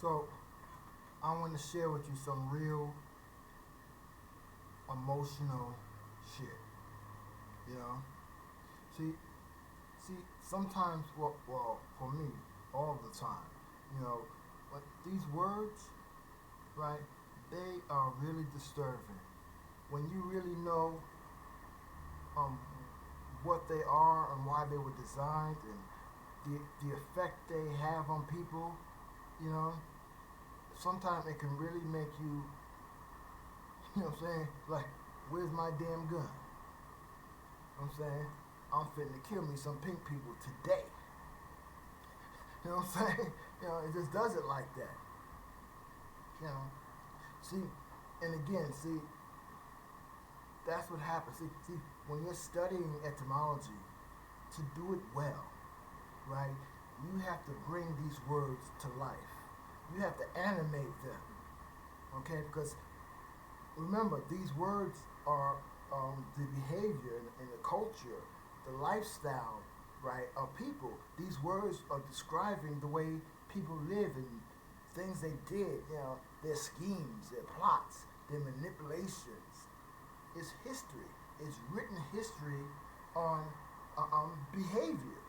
So I want to share with you some real emotional shit. You know, see, sometimes, for me, all the time, you know, but these words, right? They are really disturbing. When you really know um, what they are and why they were designed and the effect they have on people, you know, sometimes it can really make you, you know what I'm saying? Like, where's my damn gun? You know what I'm saying? I'm fitting to kill me some pink people today. You know what I'm saying? You know, it just does it like that. You know, see, and again, see, that's what happens. See, when you're studying etymology, to do it well, right, you have to bring these words to life. You have to animate them, okay? Because remember, these words are the behavior and the culture, the lifestyle, right, of people. These words are describing the way people live and things they did, you know, their schemes, their plots, their manipulations. It's history. It's written history on behaviors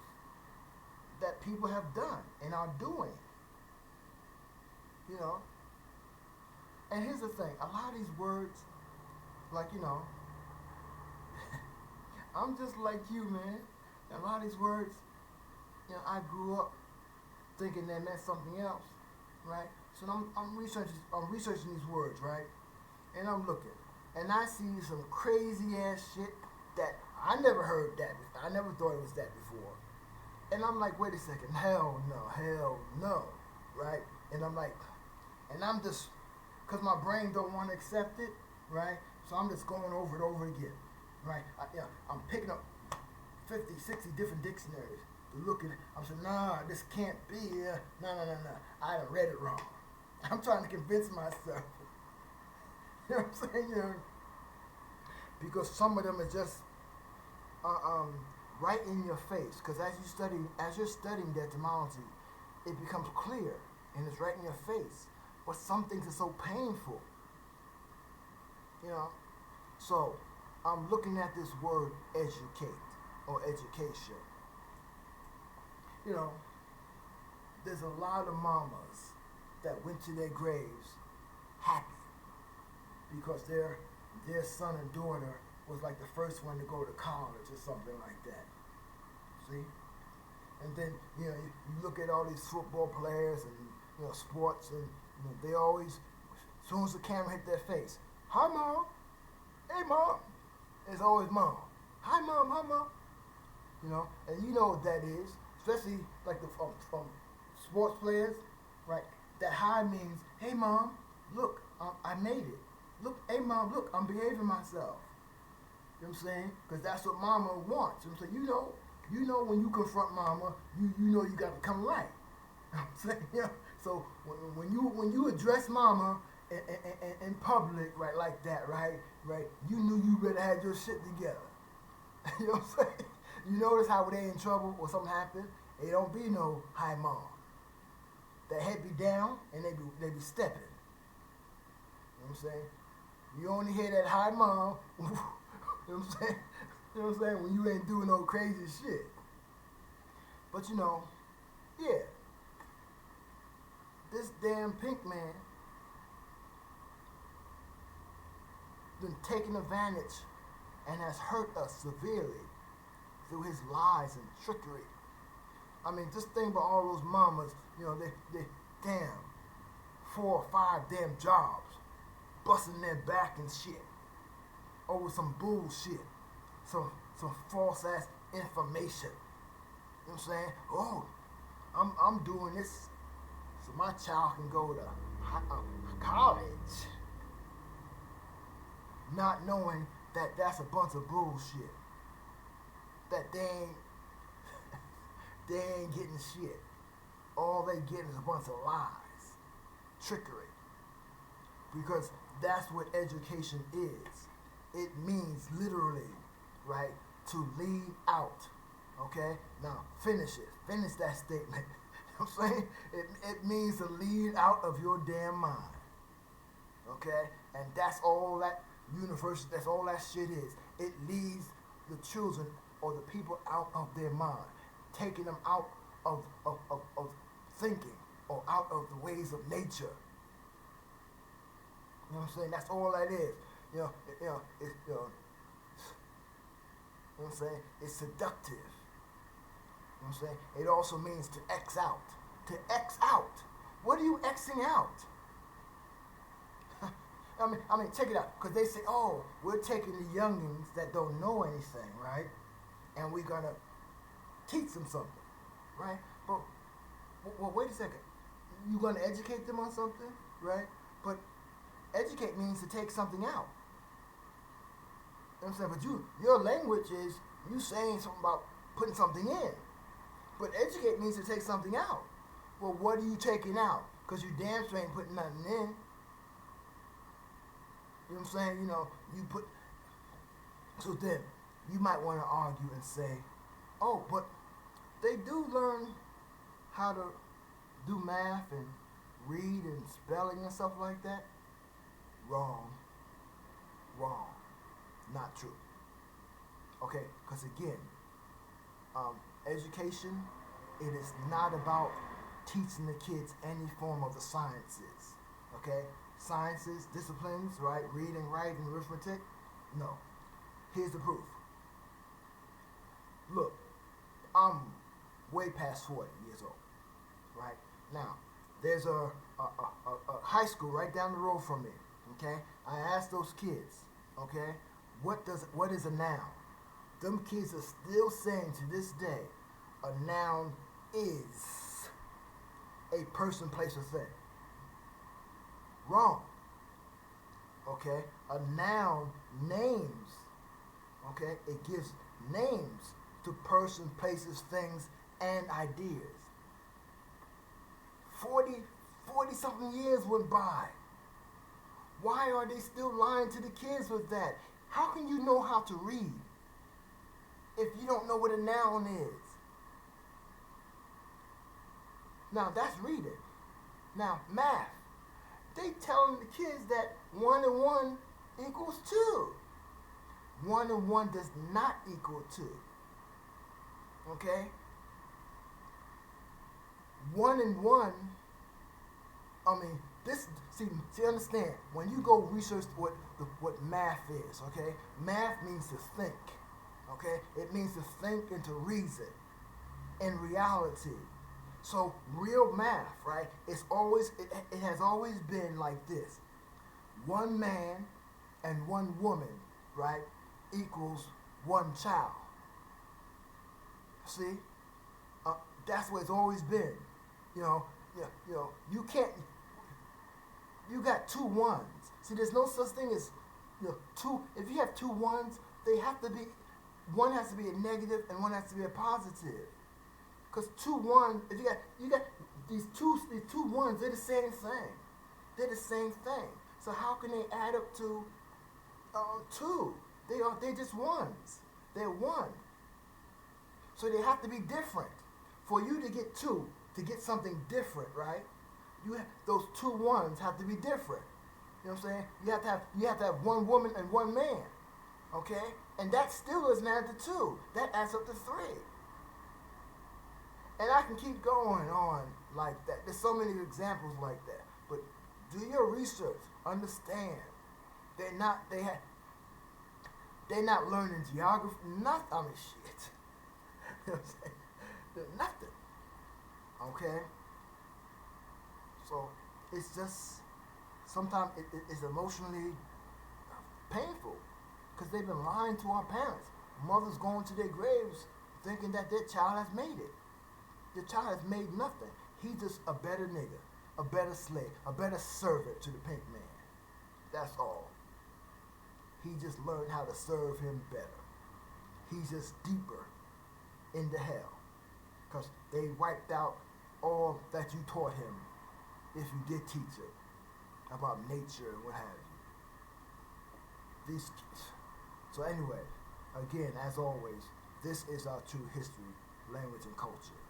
that people have done and are doing, you know. And here's the thing, a lot of these words, like, you know, I'm just like you, man. A lot of these words, you know, I grew up thinking they meant something else, right? So I'm researching these words, right? And I'm looking, and I see some crazy ass shit that I never heard that before. I never thought it was that before. And I'm like, wait a second, hell no, right? And I'm like, and I'm just, cause my brain don't want to accept it, right? So I'm just going over it over again, right? I'm picking up 50, 60 different dictionaries to look at it. I'm saying, nah, this can't be. No. I done read it wrong. I'm trying to convince myself. You know what I'm saying? You know, because some of them are just right in your face. Because as you're studying the etymology, it becomes clear and it's right in your face. But some things are so painful. You know, so I'm looking at this word educate or education. You know, there's a lot of mamas that went to their graves happy because their son or daughter was like the first one to go to college or something like that. See? And then, you know, you look at all these football players and, you know, sports, and, you know, they always, as soon as the camera hit their face, hi mom, hey mom, it's always mom. Hi mom. You know, and you know what that is, especially like the sports players, right? That hi means, hey mom, look, I made it. Look, hey mom, look, I'm behaving myself. You know what I'm saying? Because that's what mama wants. You know what I'm saying? You know when you confront mama, you know you got to come right. You know what I'm saying? Yeah. So when you address mama in public, right, like that, right, you knew you better have your shit together. You know what I'm saying? You notice how when they in trouble or something happen, it don't be no hi mom. Their head be down and they be stepping. You know what I'm saying? You only hear that hi mom. You know what I'm saying? You know what I'm saying? When you ain't doing no crazy shit. But you know, yeah. This damn pink man been taking advantage and has hurt us severely through his lies and trickery. I mean, just think about all those mamas, you know, they damn 4 or 5 damn jobs, busting their back and shit over some bullshit, some false ass information. You know what I'm saying? Oh, I'm doing this so my child can go to college, not knowing that that's a bunch of bullshit. That they ain't getting shit. All they get is a bunch of lies, trickery. Because that's what education is. It means literally, right, to leave out. Okay? Now finish it. Finish that statement. know what I'm saying? It means to lead out of your damn mind. Okay? And that's all that university, that's all that shit is. It leads the children or the people out of their mind, taking them out of thinking or out of the ways of nature. You know what I'm saying? That's all that is. You know what I'm saying? It's seductive. You know what I'm saying? It also means to X out. To X out. What are you Xing out? I mean, check it out. Because they say, oh, we're taking the youngins that don't know anything, right? And we're going to teach them something, right? But, well, wait a second. You're going to educate them on something, right? But educate means to take something out. You know what I'm saying? But your language is you saying something about putting something in. But educate means to take something out. Well, what are you taking out? Because you damn sure ain't putting nothing in. You know what I'm saying? You put... So then, you might want to argue and say, oh, but they do learn how to do math and read and spelling and stuff like that. Wrong. Not true. Okay, because again, education, it is not about teaching the kids any form of the sciences. Okay? Sciences, disciplines, right? Reading, writing, arithmetic. No. Here's the proof. Look, I'm way past 40 years old. Right? Now, there's a high school right down the road from me. Okay? I asked those kids, okay, what is a noun? Them kids are still saying to this day, a noun is a person, place, or thing. Wrong. Okay? A noun names. Okay? It gives names to person, places, things, and ideas. 40 something years went by. Why are they still lying to the kids with that? How can you know how to read if you don't know what a noun is? Now, that's reading. Now, math. They telling the kids that 1 and 1 equals 2. 1 and 1 does not equal 2. Okay? 1 and 1, see, understand, when you go research what math is, okay? Math means to think, okay? It means to think and to reason in reality. So real math, right? It has always been like this. 1 man and 1 woman, right, equals 1 child. See? That's what it's always been. You can't. You got 2 1s. See, there's no such thing as two. If you have 2 1s, they have to be. One has to be a negative and one has to be a positive. Because 2 1, if you got these two 1s, they're the same thing. They're the same thing. So how can they add up to 2? They're just 1s. They're 1. So they have to be different. For you to get 2, to get something different, right? Those 2 1s have to be different. You know what I'm saying? You have to have 1 woman and 1 man. Okay? And that still isn't added to 2. That adds up to 3. And I can keep going on like that. There's so many examples like that. But do your research. Understand. They're not learning geography. Shit. You know what I'm saying? They're nothing. Okay? So it's just sometimes it's emotionally painful because they've been lying to our parents. Mothers going to their graves thinking that their child has made it. Their child has made nothing. He's just a better nigga, a better slave, a better servant to the pink man. That's all. He just learned how to serve him better. He's just deeper into hell because they wiped out all that you taught him if you did teach it about nature and what have you. So anyway, again, as always, this is our true history, language, and culture.